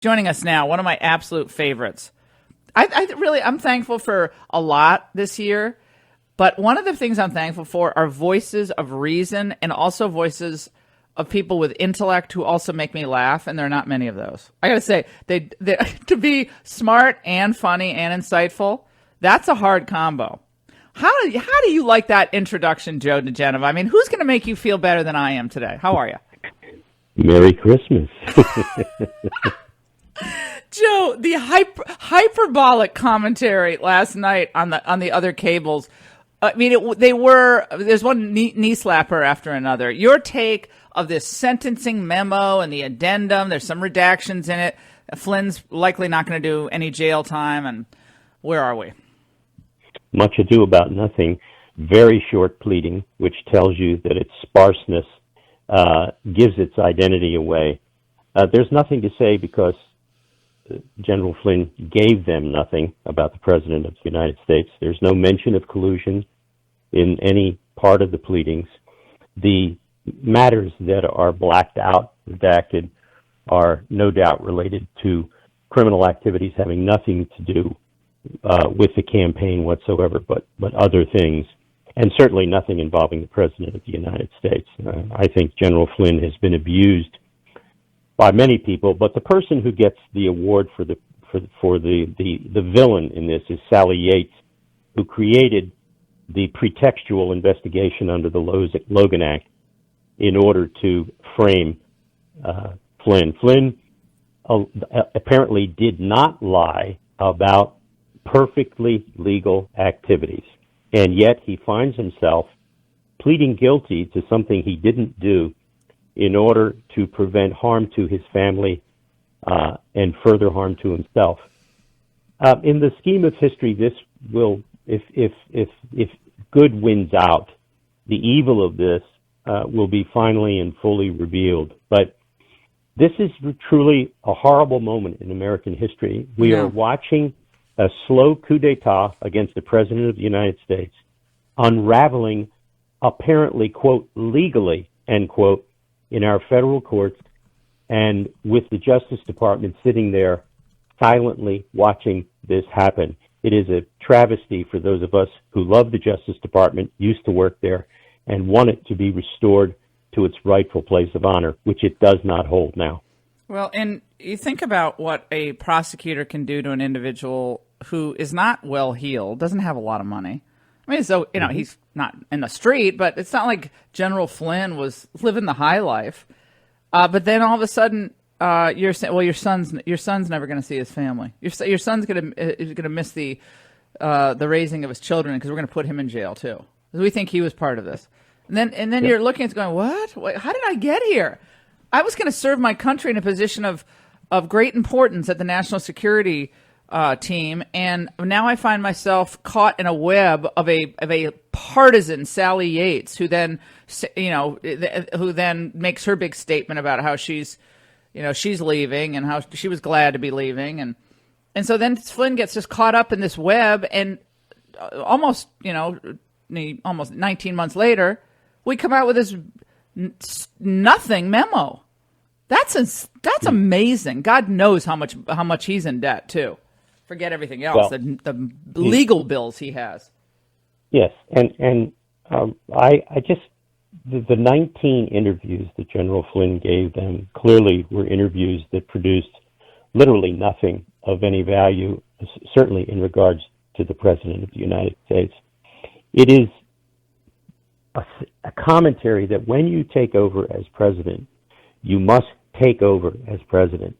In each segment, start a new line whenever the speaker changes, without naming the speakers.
Joining us now, one of my absolute favorites. I'm thankful for a lot this year, but one of the things I'm thankful for are voices of reason and also voices of people with intellect who also make me laugh, and there are not many of those. I gotta say, they to be smart and funny and insightful, that's a hard combo. How do you like that introduction, Joe diGenova? I mean, who's going to make you feel better than I am today? How are you?
Merry Christmas.
Joe, the hyperbolic commentary last night on the other cables. I mean, there's one knee slapper after another. Your take of this sentencing memo and the addendum, there's some redactions in it. Flynn's likely not going to do any jail time, and where are we?
Much ado about nothing. Very short pleading, which tells you that its sparseness gives its identity away. There's nothing to say because General Flynn gave them nothing about the President of the United States. There's no mention of collusion in any part of the pleadings. The matters that are blacked out, redacted, are no doubt related to criminal activities having nothing to do with the campaign whatsoever, but other things, and certainly nothing involving the President of the United States. I think General Flynn has been abused by many people, but the person who gets the award for the villain in this is Sally Yates, who created the pretextual investigation under the Logan Act in order to frame Flynn. Flynn apparently did not lie about perfectly legal activities, and yet he finds himself pleading guilty to something he didn't do in order to prevent harm to his family and further harm to himself. In the scheme of history, this will, if good wins out, the evil of this will be finally and fully revealed. But this is truly a horrible moment in American history. We are watching a slow coup d'etat against the President of the United States unraveling apparently, quote, legally, end quote, in our federal courts, and with the Justice Department sitting there silently watching this happen. It is a travesty for those of us who love the Justice Department, used to work there, and want it to be restored to its rightful place of honor, which it does not hold now.
Well, and you think about what a prosecutor can do to an individual who is not well-heeled, doesn't have a lot of money. I mean, so, he's not in the street, but it's not like General Flynn was living the high life. But then all of a sudden, you're saying, well, your son's never going to see his family. Your son's going to miss the raising of his children because we're going to put him in jail too. We think he was part of this. And then you're looking at it going, what? Wait, how did I get here? I was going to serve my country in a position of great importance at the national security team, and now I find myself caught in a web of a partisan Sally Yates, who then makes her big statement about how she's leaving and how she was glad to be leaving, and so then Flynn gets just caught up in this web, and almost 19 months later, we come out with this nothing memo. That's amazing. God knows how much he's in debt too. Forget everything else. Well, the legal bills he has.
Yes, and I just the 19 interviews that General Flynn gave them clearly were interviews that produced literally nothing of any value, certainly in regards to the President of the United States. It is a commentary that when you take over as president, you must take over as president.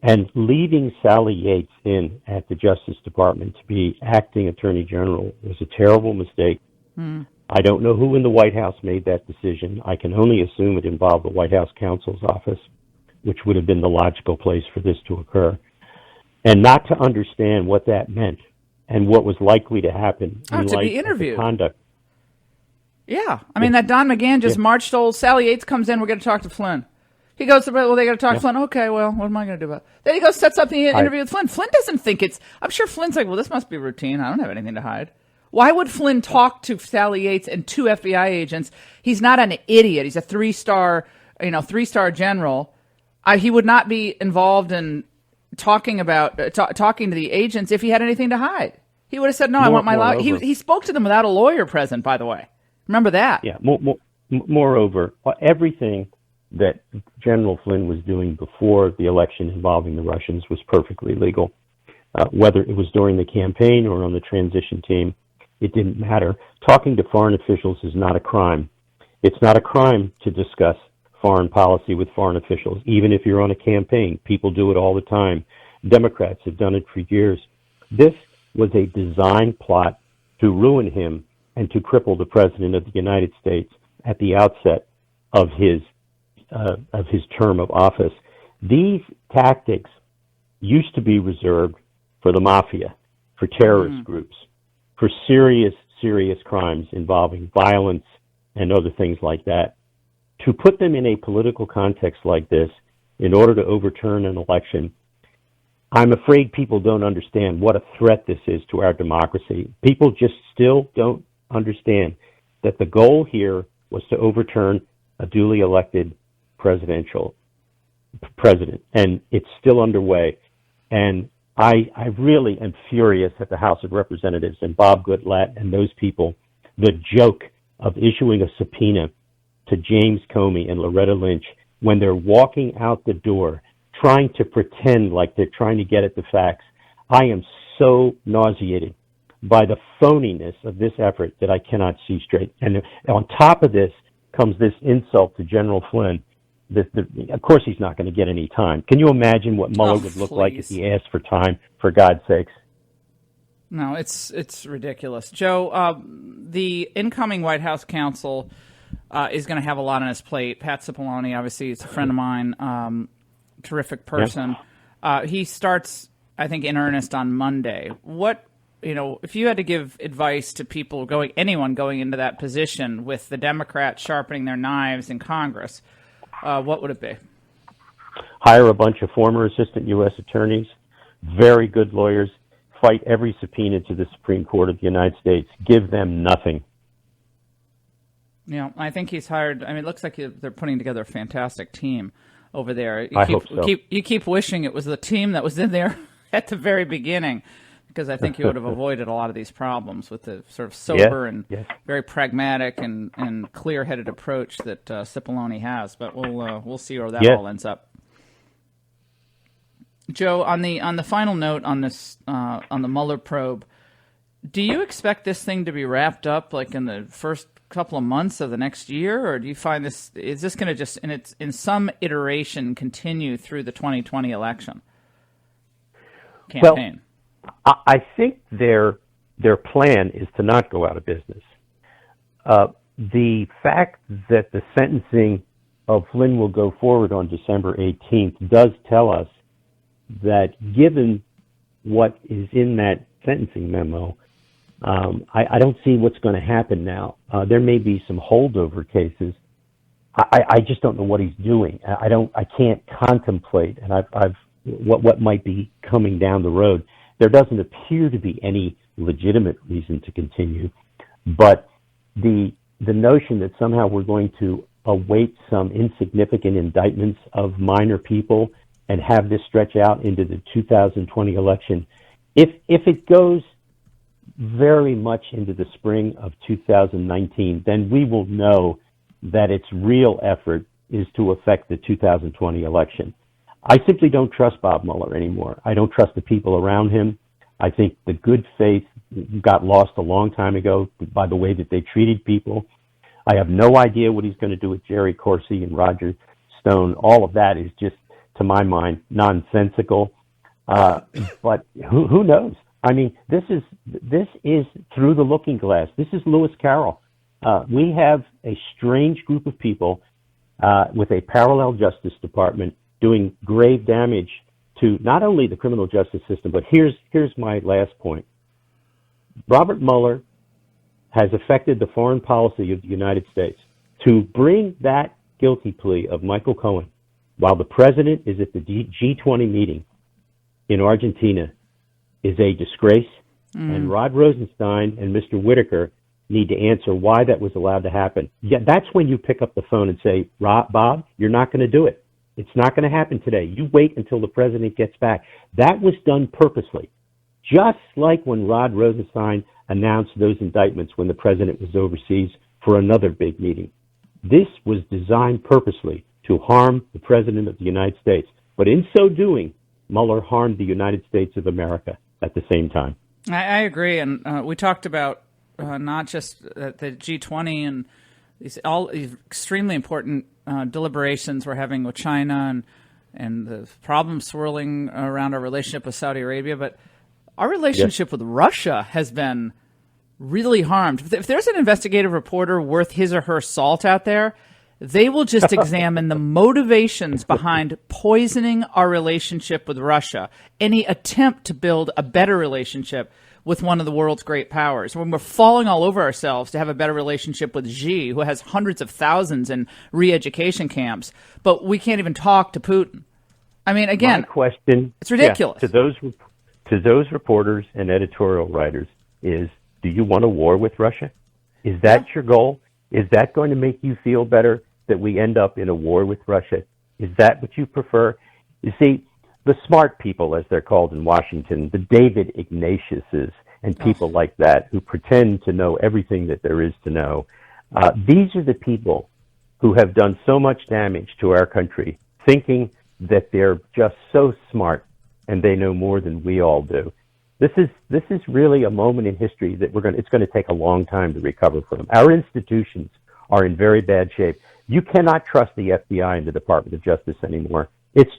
And leaving Sally Yates in at the Justice Department to be acting Attorney General was a terrible mistake. I don't know who in the White House made that decision. I can only assume it involved the White House counsel's office, which would have been the logical place for this to occur. And not to understand what that meant and what was likely to happen in light of the conduct.
Yeah. I mean, that Don McGahn just marched old Sally Yates comes in, we're going to talk to Flynn. He goes, well, they got to talk to Flynn. Okay, well, what am I going to do about it? Then he goes, sets up the interview with Flynn. Flynn doesn't think I'm sure Flynn's like, well, this must be routine. I don't have anything to hide. Why would Flynn talk to Sally Yates and two FBI agents? He's not an idiot. He's a three-star general. He would not be involved in talking about talking to the agents if he had anything to hide. He would have said, "No, I want my lawyer." He spoke to them without a lawyer present, by the way. Remember that?
Yeah. Moreover, everything that General Flynn was doing before the election involving the Russians was perfectly legal. Whether it was during the campaign or on the transition team, it didn't matter. Talking to foreign officials is not a crime. It's not a crime to discuss foreign policy with foreign officials, even if you're on a campaign. People do it all the time. Democrats have done it for years. This was a design plot to ruin him and to cripple the President of the United States at the outset of his term of office. These tactics used to be reserved for the mafia, for terrorist groups, for serious crimes involving violence and other things like that. To put them in a political context like this in order to overturn an election, I'm afraid people don't understand what a threat this is to our democracy. People just still don't understand that the goal here was to overturn a duly elected president, and it's still underway. And I really am furious at the House of Representatives and Bob Goodlatte and those people, the joke of issuing a subpoena to James Comey and Loretta Lynch when they're walking out the door trying to pretend like they're trying to get at the facts. I am so nauseated by the phoniness of this effort that I cannot see straight. And on top of this comes this insult to General Flynn. Of course he's not going to get any time. Can you imagine what Mueller would look like if he asked for time, for God's sakes?
No, it's ridiculous. Joe, the incoming White House counsel is going to have a lot on his plate. Pat Cipollone, obviously, is a friend of mine, terrific person. Yep. He starts, I think, in earnest on Monday. If you had to give advice to anyone going into that position with the Democrats sharpening their knives in Congress, what would it be?
Hire a bunch of former assistant U.S. attorneys, very good lawyers, fight every subpoena to the Supreme Court of the United States. Give them nothing.
Yeah, I think he's hired. I mean, it looks like they're putting together a fantastic team over there.
I hope so.
You keep wishing it was the team that was in there at the very beginning, because I think he would have avoided a lot of these problems with the sort of sober and very pragmatic and clear-headed approach that Cipollone has. But we'll see where that all ends up. Joe, on the final note on this on the Mueller probe, do you expect this thing to be wrapped up like in the first couple of months of the next year, or do you find is this going to just in some iteration continue through the 2020 election campaign?
Well, I think their plan is to not go out of business. The fact that the sentencing of Flynn will go forward on December 18th does tell us that given what is in that sentencing memo, I don't see what's going to happen now. There may be some holdover cases. I just don't know what he's doing. I can't contemplate, and what might be coming down the road. There doesn't appear to be any legitimate reason to continue, but the notion that somehow we're going to await some insignificant indictments of minor people and have this stretch out into the 2020 election, if it goes very much into the spring of 2019, then we will know that its real effort is to affect the 2020 election. I simply don't trust Bob Mueller anymore. I don't trust the people around him. I think the good faith got lost a long time ago by the way that they treated people. I have no idea what he's going to do with Jerry Corsi and Roger Stone. All of that is just, to my mind, nonsensical. But who knows? I mean, this is through the looking glass. This is Lewis Carroll. We have a strange group of people with a parallel justice department doing grave damage to not only the criminal justice system, but here's my last point. Robert Mueller has affected the foreign policy of the United States. To bring that guilty plea of Michael Cohen while the president is at the G20 meeting in Argentina is a disgrace, and Rod Rosenstein and Mr. Whitaker need to answer why that was allowed to happen. Yeah, that's when you pick up the phone and say, Bob, you're not going to do it. It's not going to happen today. You wait until the president gets back. That was done purposely. Just like when Rod Rosenstein announced those indictments when the president was overseas for another big meeting. This was designed purposely to harm the president of the United States. But in so doing, Mueller harmed the United States of America at the same time.
I agree. And we talked about not just the G20 and these extremely important deliberations we're having with China and the problems swirling around our relationship with Saudi Arabia, but our relationship with Russia has been really harmed. If there's an investigative reporter worth his or her salt out there, they will just examine the motivations behind poisoning our relationship with Russia, any attempt to build a better relationship with one of the world's great powers. When we're falling all over ourselves to have a better relationship with Xi, who has hundreds of thousands in re-education camps, but we can't even talk to Putin. I mean, again,
my question,
it's ridiculous.
To those reporters and editorial writers is, do you want a war with Russia? Is that your goal? Is that going to make you feel better that we end up in a war with Russia? Is that what you prefer? You see, the smart people, as they're called in Washington, the David Ignatiuses and people like that who pretend to know everything that there is to know, these are the people who have done so much damage to our country, thinking that they're just so smart and they know more than we all do. This is really a moment in history that it's going to take a long time to recover from. Our institutions are in very bad shape. You cannot trust the FBI and the Department of Justice anymore. It's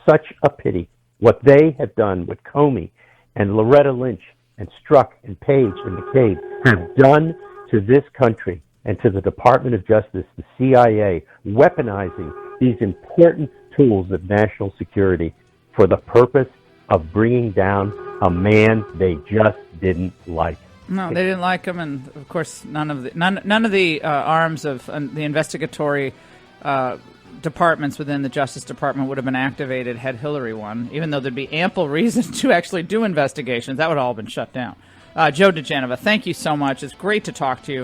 such a pity what they have done, what Comey and Loretta Lynch and Strzok and Page and McCabe have done to this country and to the Department of Justice, the CIA, weaponizing these important tools of national security for the purpose of bringing down a man they just didn't like.
No, they didn't like him, and of course, none of the arms of the investigatory departments within the Justice Department would have been activated had Hillary won. Even though there'd be ample reason to actually do investigations, that would all have been shut down. Joe diGenova, thank you so much. It's great to talk to you.